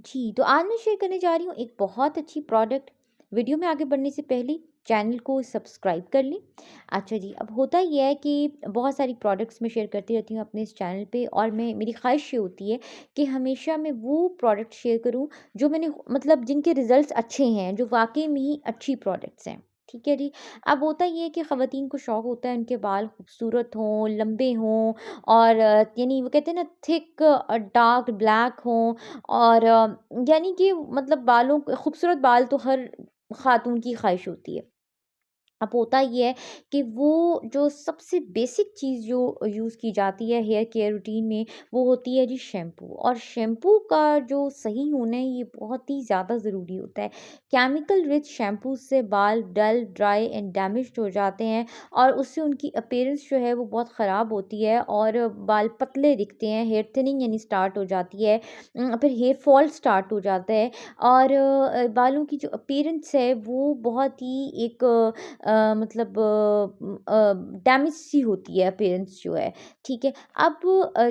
जी, तो आज मैं शेयर करने जा रही हूँ एक बहुत अच्छी प्रोडक्ट। वीडियो में आगे बढ़ने से पहले चैनल को सब्सक्राइब कर लें। अच्छा जी, अब होता ये है कि बहुत सारी प्रोडक्ट्स मैं शेयर करती रहती हूँ अपने इस चैनल पे, और मैं मेरी ख़्वाहिश ये होती है कि हमेशा मैं वो प्रोडक्ट शेयर करूँ जो मैंने मतलब जिनके रिज़ल्ट्स अच्छे हैं, जो वाक़ई में ही अच्छी प्रोडक्ट्स हैं। ठीक है जी। अब होता ये है कि ख़वातीन को शौक होता है उनके बाल खूबसूरत हों, लंबे हों, और यानी वो कहते हैं ना थिक डार्क ब्लैक हों, और यानी कि मतलब बालों खूबसूरत बाल तो हर ख़ातून की ख़्वाहिश होती है। अब होता ये है कि वो जो सबसे बेसिक चीज़ जो यूज़ की जाती है हेयर केयर रूटीन में, वो होती है जी शैम्पू। और शैम्पू का जो सही होना है ये बहुत ही ज़्यादा ज़रूरी होता है। केमिकल रिच शैम्पू से बाल डल, ड्राई एंड डैमेज्ड हो जाते हैं, और उससे उनकी अपीयरेंस जो है वो बहुत ख़राब होती है, और बाल पतले दिखते हैं, हेयर थिनिंग यानी स्टार्ट हो जाती है। फिर हेयर फॉल स्टार्ट हो जाता है, और बालों की जो अपीयरेंस है वो बहुत ही एक मतलब डैमेज सी होती है अपीयरेंस जो है, ठीक है? अब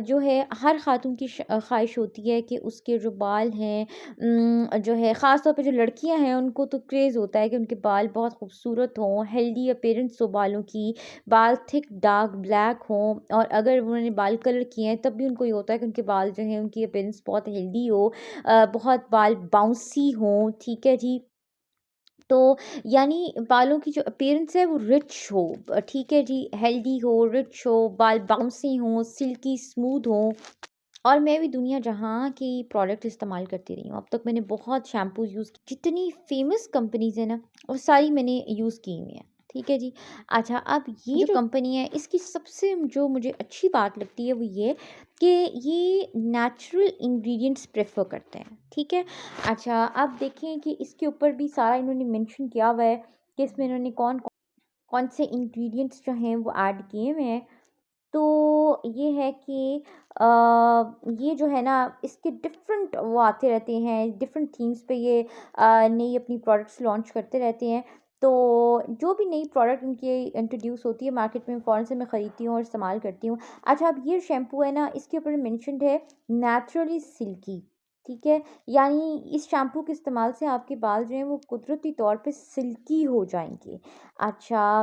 जो है हर ख़ातून की ख़्वाहिश होती है कि उसके जो बाल हैं जो है ख़ास तौर पे जो लड़कियाँ हैं उनको तो क्रेज़ होता है कि उनके बाल बहुत खूबसूरत हों, हेल्दी अपीयरेंस हो बालों की, बाल थिक डार्क ब्लैक हों, और अगर उन्होंने बाल कलर किए हैं तब भी उनको ये होता है कि उनके बाल जो हैं उनकी अपीयरेंस बहुत हेल्दी हो, बहुत बाल बाउंसी हों, ठीक है जी? तो यानी बालों की जो अपीयरेंस है वो रिच हो, ठीक है जी, हेल्दी हो, रिच हो, बाल बाउंसी हों, सिल्की स्मूथ हों। और मैं भी दुनिया जहाँ की प्रोडक्ट इस्तेमाल करती रही हूँ। अब तक मैंने बहुत शैम्पूज़ यूज़ की, जितनी फ़ेमस कंपनीज़ हैं ना, वो सारी मैंने यूज़ की हुई हैं। ठीक है जी। अच्छा, अब ये जो कंपनी है इसकी सबसे जो मुझे अच्छी बात लगती है वो ये कि ये नेचुरल इंग्रीडिएंट्स प्रेफ़र करते हैं। ठीक है? अच्छा, अब देखें कि इसके ऊपर भी सारा इन्होंने मेंशन किया हुआ है कि इसमें इन्होंने कौन से इंग्रीडिएंट्स जो हैं वो ऐड किए हुए हैं। तो ये है कि अ, ये जो है ना इसके डिफरेंट वो आते रहते हैं, डिफरेंट थीम्स पे ये नई अपनी प्रोडक्ट्स लॉन्च करते रहते हैं। तो जो भी नई प्रोडक्ट इनकी इंट्रोड्यूस होती है मार्केट में, फ़ौरन से मैं ख़रीदती हूँ और इस्तेमाल करती हूँ। अच्छा, अब ये शैम्पू है ना इसके ऊपर मेंशन्ड है नेचुरली सिल्की, ठीक है? यानी इस शैम्पू के इस्तेमाल से आपके बाल जो हैं वो कुदरती तौर पे सिल्की हो जाएँगे। अच्छा,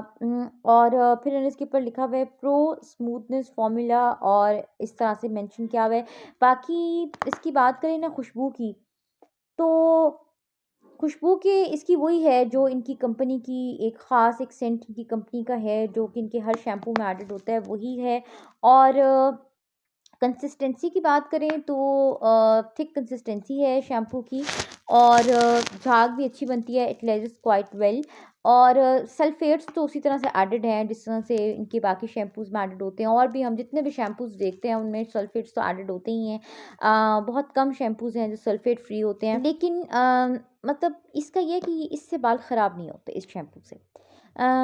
और फिर मैंने इसके ऊपर लिखा हुआ है प्रो स्मूथनेस फ़ॉर्मूला, और इस तरह से मेंशन किया हुआ है। बाकी इसकी बात करें ना खुशबू की, तो खुशबू के इसकी वही है जो इनकी कंपनी की एक ख़ास एक सेंट इनकी कंपनी का है, जो कि इनके हर शैम्पू में एडेड होता है, वही है। और कंसिस्टेंसी की बात करें तो थिक कंसिस्टेंसी है शैम्पू की, और झाग भी अच्छी बनती है, इट लेज़ेस क्वाइट वेल। और सल्फ़ेट्स तो उसी तरह से एडेड हैं जिस तरह से इनके बाकी शैम्पूज़ में एडेड होते हैं, और भी हम जितने भी शैम्पूज़ देखते हैं उनमें सल्फ़ेट्स तो एडेड होते ही हैं। बहुत कम शैम्पूज़ हैं जो सल्फ़ेट फ्री होते हैं, लेकिन मतलब इसका ये है कि इससे बाल ख़राब नहीं होते इस शैम्पू से।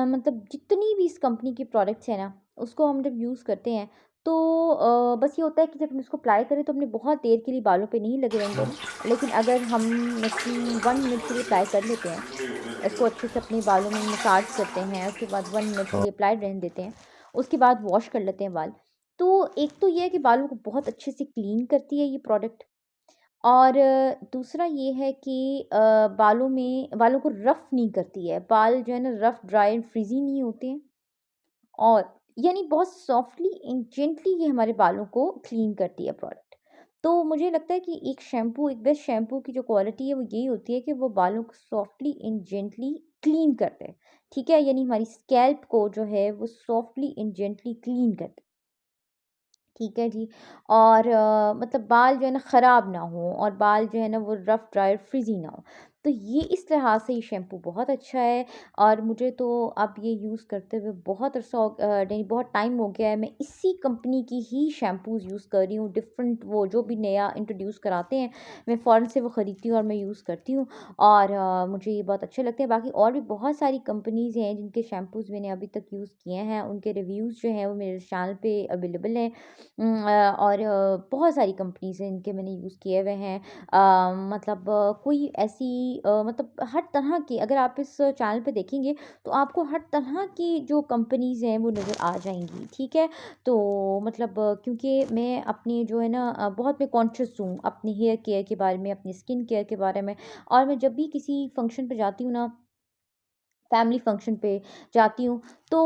मतलब जितनी भी इस कंपनी की प्रोडक्ट्स हैं ना, उसको हम जब यूज़ करते हैं तो बस ये होता है कि जब हम इसको अप्लाई करें तो हमने बहुत देर के लिए बालों पे नहीं लगे रहने देना। लेकिन अगर हम कि 1 मिनट के लिए अप्लाई कर लेते हैं, इसको अच्छे से अपने बालों में मसाज करते हैं, उसके बाद 1 मिनट के लिए अप्लाइड रहने देते हैं, उसके बाद वॉश कर लेते हैं बाल। तो एक तो ये है कि बालों को बहुत अच्छे से क्लीन करती है ये प्रोडक्ट, और दूसरा ये है कि बालों को रफ़ नहीं करती है। बाल जो है ना रफ़, ड्राई एंड फ्रिज़ी नहीं होते हैं, और यानी बहुत सॉफ्टली एंड जेंटली ये हमारे बालों को क्लीन करती है प्रोडक्ट। तो मुझे लगता है कि एक शैम्पू, एक बेस्ट शैम्पू की जो क्वालिटी है वो यही होती है कि वो बालों को सॉफ्टली एंड जेंटली क्लीन करते हैं। ठीक है? यानी हमारी स्कैल्प को जो है वो सॉफ्टली एंड जेंटली क्लीन करते हैं। ठीक है जी। और मतलब बाल जो है ना ख़राब ना हों, और बाल जो है ना वो रफ़, ड्राई और फ्रिज़ी ना हो। तो ये इस लिहाज से ये शैम्पू बहुत अच्छा है, और मुझे तो अब ये यूज़ करते हुए बहुत अरसा नहीं, बहुत टाइम हो गया है। मैं इसी कंपनी की ही शैम्पूज़ यूज़ कर रही हूँ। डिफ़रेंट वो जो भी नया इंट्रोड्यूस कराते हैं, मैं फ़ौरन से वो ख़रीदती हूँ और मैं यूज़ करती हूँ, और मुझे ये बहुत अच्छे लगते हैं। बाकी और भी बहुत सारी कंपनीज़ हैं जिनके शैम्पूज़ मैंने अभी तक यूज़ किए हैं, उनके रिव्यूज़ जो हैं वो मेरे चैनल पे अवेलेबल हैं। और बहुत सारी कंपनीज़ हैं इनके मैंने यूज़ किए हुए हैं। मतलब कोई ऐसी मतलब हर तरह की, अगर आप इस चैनल पे देखेंगे तो आपको हर तरह की जो कंपनीज़ हैं वो नज़र आ जाएँगी, ठीक है? तो मतलब क्योंकि मैं अपनी जो है ना बहुत मैं कॉन्शियस हूँ अपनी हेयर केयर के बारे में, अपनी स्किन केयर के बारे में। और मैं जब भी किसी फंक्शन पे जाती हूँ ना, फैमिली फंक्शन पे जाती हूँ, तो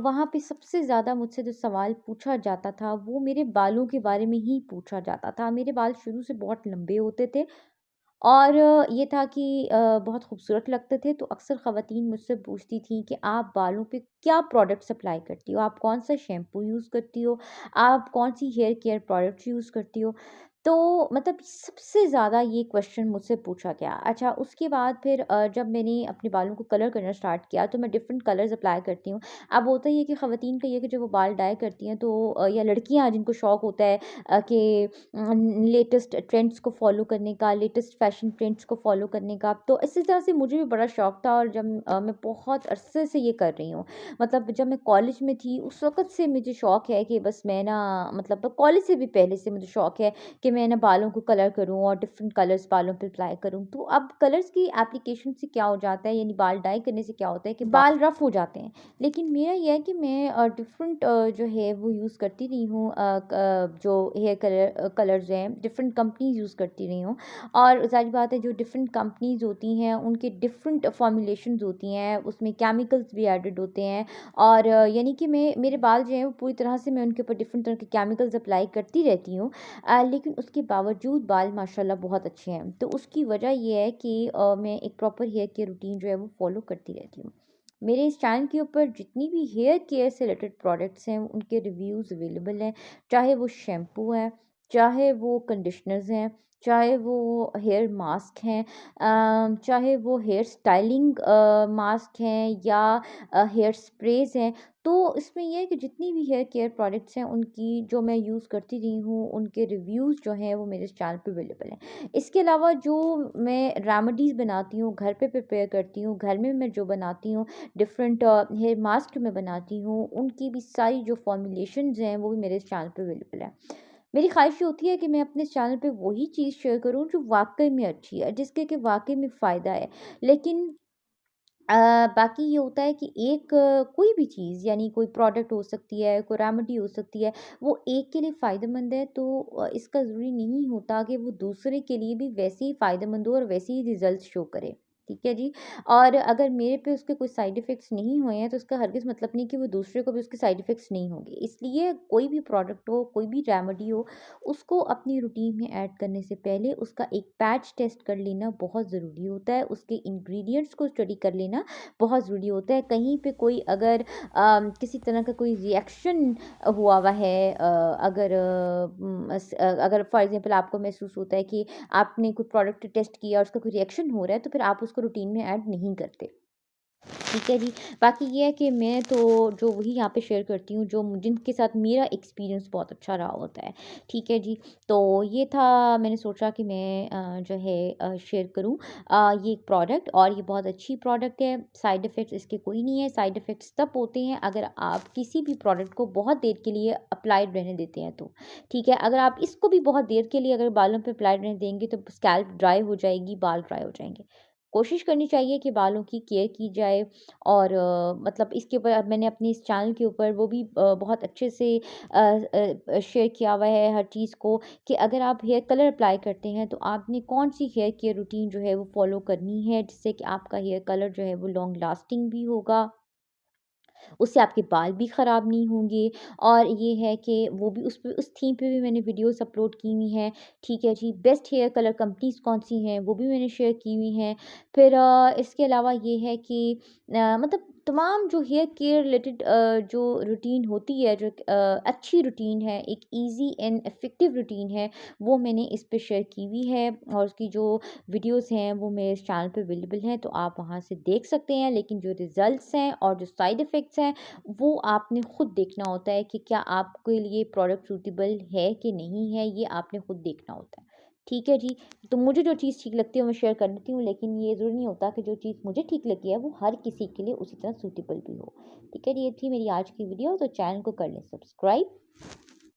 वहाँ पे सबसे ज़्यादा मुझसे जो सवाल पूछा जाता था वो मेरे बालों के बारे में ही पूछा जाता था। मेरे बाल शुरू से बहुत लंबे होते थे और ये था कि बहुत खूबसूरत लगते थे, तो अक्सर ख़वातीन मुझसे पूछती थीं कि आप बालों पे क्या प्रोडक्ट्स अप्लाई करती हो? आप कौन-सा शैम्पू यूज़ करती हो? आप कौन-सी हेयर केयर प्रोडक्ट्स यूज़ करती हो? तो मतलब सबसे ज़्यादा ये क्वेश्चन मुझसे पूछा गया। अच्छा, उसके बाद फिर जब मैंने अपने बालों को कलर करना स्टार्ट किया तो मैं डिफ़रेंट कलर्स अप्लाई करती हूँ। अब होता ये है कि ख़वातीन का ये है कि जब वो बाल डाई करती हैं तो या लड़कियाँ जिनको शौक होता है कि लेटेस्ट ट्रेंड्स को फ़ॉलो करने का, लेटेस्ट फ़ैशन ट्रेंड्स को फ़ॉलो करने का। तो इसी तरह से मुझे भी बड़ा शौक था और जब मैं बहुत अरसे से ये कर रही हूँ। मतलब जब मैं कॉलेज में थी उस वक़्त से मुझे शौक है कि बस मैं ना, मतलब कॉलेज से भी पहले से मुझे शौक है कि मैं ना बालों को कलर करूँ और डिफ़रेंट कलर्स बालों पे अप्लाई करूँ। तो अब कलर्स की एप्लीकेशन से क्या हो जाता है, यानी बाल डाई करने से क्या होता है कि बाल रफ़ हो जाते हैं। लेकिन मेरा ये है कि मैं डिफ़रेंट जो है वो यूज़ करती रही हूँ, जो हेयर कलर्स हैं डिफ़रेंट कंपनीज़ यूज़ करती रही हूँ। और ज़ाहिर बात है जो डिफ़रेंट कंपनीज़ होती हैं उनके डिफ़रेंट फ़ॉर्मूलेशंस होती हैं, उसमें केमिकल्स भी एडेड होते हैं। और यानी कि मेरे बाल जो हैं वो पूरी तरह से मैं उनके ऊपर डिफ़रेंट तरह के केमिकल्स अप्लाई करती रहती हूँ। लेकिन उसके बावजूद बाल माशाल्लाह बहुत अच्छे हैं। तो उसकी वजह ये है कि मैं एक प्रॉपर हेयर केयर रूटीन जो है वो फ़ॉलो करती रहती हूँ। मेरे इस चैनल के ऊपर जितनी भी हेयर केयर से रिलेटेड प्रोडक्ट्स हैं उनके रिव्यूज़ अवेलेबल हैं। चाहे वो शैम्पू है, चाहे वो कंडीशनर्स हैं, चाहे वो हेयर मास्क हैं, चाहे वो हेयर स्टाइलिंग मास्क हैं या हेयर स्प्रेज़ हैं। तो इसमें ये है कि जितनी भी हेयर केयर प्रोडक्ट्स हैं उनकी जो मैं यूज़ करती रही हूँ, उनके रिव्यूज़ जो हैं वो मेरे इस चैनल पे अवेलेबल हैं। इसके अलावा जो मैं रेमेडीज़ बनाती हूँ, घर पे प्रिपेयर करती हूँ, घर में मैं जो बनाती हूँ, डिफ़रेंट हेयर मास्क जो मैं बनाती हूँ, उनकी भी सारी जो फ़ॉर्मूलेशंस हैं वो भी मेरे इस चैनल पे अवेलेबल हैं। मेरी ख़्वाहिश ये होती है कि मैं अपने इस चैनल पे वही चीज़ शेयर करूँ जो वाक़ई में अच्छी है, जिसके कि वाक़ई में फ़ायदा है। लेकिन अ, बाकी ये होता है कि एक कोई भी चीज़, यानी कोई प्रोडक्ट हो सकती है, कोई रेमेडी हो सकती है, वो एक के लिए फ़ायदेमंद है तो इसका ज़रूरी नहीं होता कि वो दूसरे के लिए भी वैसे ही फ़ायदेमंद हो और वैसे ही रिज़ल्ट शो करे। ठीक है जी? और अगर मेरे पे उसके कोई साइड इफ़ेक्ट्स नहीं हुए हैं तो इसका हरगिज़ मतलब नहीं कि वो दूसरे को भी उसके साइड इफ़ेक्ट्स नहीं होंगे। इसलिए कोई भी प्रोडक्ट हो, कोई भी रेमेडी हो, उसको अपनी रूटीन में ऐड करने से पहले उसका एक पैच टेस्ट कर लेना बहुत ज़रूरी होता है। उसके इंग्रीडिएंट्स को स्टडी कर लेना बहुत ज़रूरी होता है। कहीं पे कोई अगर किसी तरह का कोई रिएक्शन हुआ हुआ है, अगर फॉर एग्ज़ाम्पल आपको महसूस होता है कि आपने कोई प्रोडक्ट टेस्ट किया और उसका कोई रिएक्शन हो रहा है, तो फिर आप उसको रूटीन में ऐड नहीं करते। ठीक है जी। बाकी ये है कि मैं तो जो वही यहाँ पे शेयर करती हूँ जो जिनके साथ मेरा एक्सपीरियंस बहुत अच्छा रहा होता है। ठीक है जी। तो ये था, मैंने सोचा कि मैं जो है शेयर करूँ ये एक प्रोडक्ट, और ये बहुत अच्छी प्रोडक्ट है। साइड इफ़ेक्ट्स इसके कोई नहीं है। साइड इफ़ेक्ट्स तब होते हैं अगर आप किसी भी प्रोडक्ट को बहुत देर के लिए अप्लाइड रहने देते हैं तो। ठीक है? अगर आप इसको भी बहुत देर के लिए अगर बालों पे अप्लाइड रहने देंगे तो स्कैल्प ड्राई हो जाएगी, बाल ड्राई हो जाएँगे। कोशिश करनी चाहिए कि बालों की केयर की जाए। और मतलब इसके ऊपर अब मैंने अपने इस चैनल के ऊपर वो भी बहुत अच्छे से शेयर किया हुआ है हर चीज़ को, कि अगर आप हेयर कलर अप्लाई करते हैं तो आपने कौन-सी हेयर केयर रूटीन जो है वो फ़ॉलो करनी है, जिससे कि आपका हेयर कलर जो है वो लॉन्ग लास्टिंग भी होगा। उससे आपके बाल भी ख़राब नहीं होंगे। और ये है कि वो भी उस थीम पे भी मैंने वीडियोज़ अपलोड की हुई हैं। ठीक है जी। बेस्ट हेयर कलर कंपनीज़ कौन-सी हैं वो भी मैंने शेयर की हुई हैं। फिर इसके अलावा ये है कि मतलब तमाम जो हेयर केयर रिलेटेड जो रूटीन होती है, जो एक अच्छी रूटीन है, एक ईज़ी एंड इफ़ेक्टिव रूटीन है, वो मैंने इस पे शेयर की हुई है। और उसकी जो वीडियोज़ हैं वो मेरे इस चैनल पे अवेलेबल हैं, तो आप वहाँ से देख सकते हैं। लेकिन जो रिज़ल्ट्स हैं और जो साइड इफ़ेक्ट्स हैं, वो आपने खुद देखना होता है कि क्या आपके लिए प्रोडक्ट सूटेबल है कि नहीं है, ये आपने खुद देखना होता है। ठीक है जी। तो मुझे जो चीज़ ठीक लगती है मैं शेयर कर देती हूँ, लेकिन ये ज़रूरी नहीं होता कि जो चीज़ मुझे ठीक लगी है वो हर किसी के लिए उसी तरह सूटेबल भी हो। ठीक है जी, ये थी मेरी आज की वीडियो, तो चैनल को कर लें सब्सक्राइब।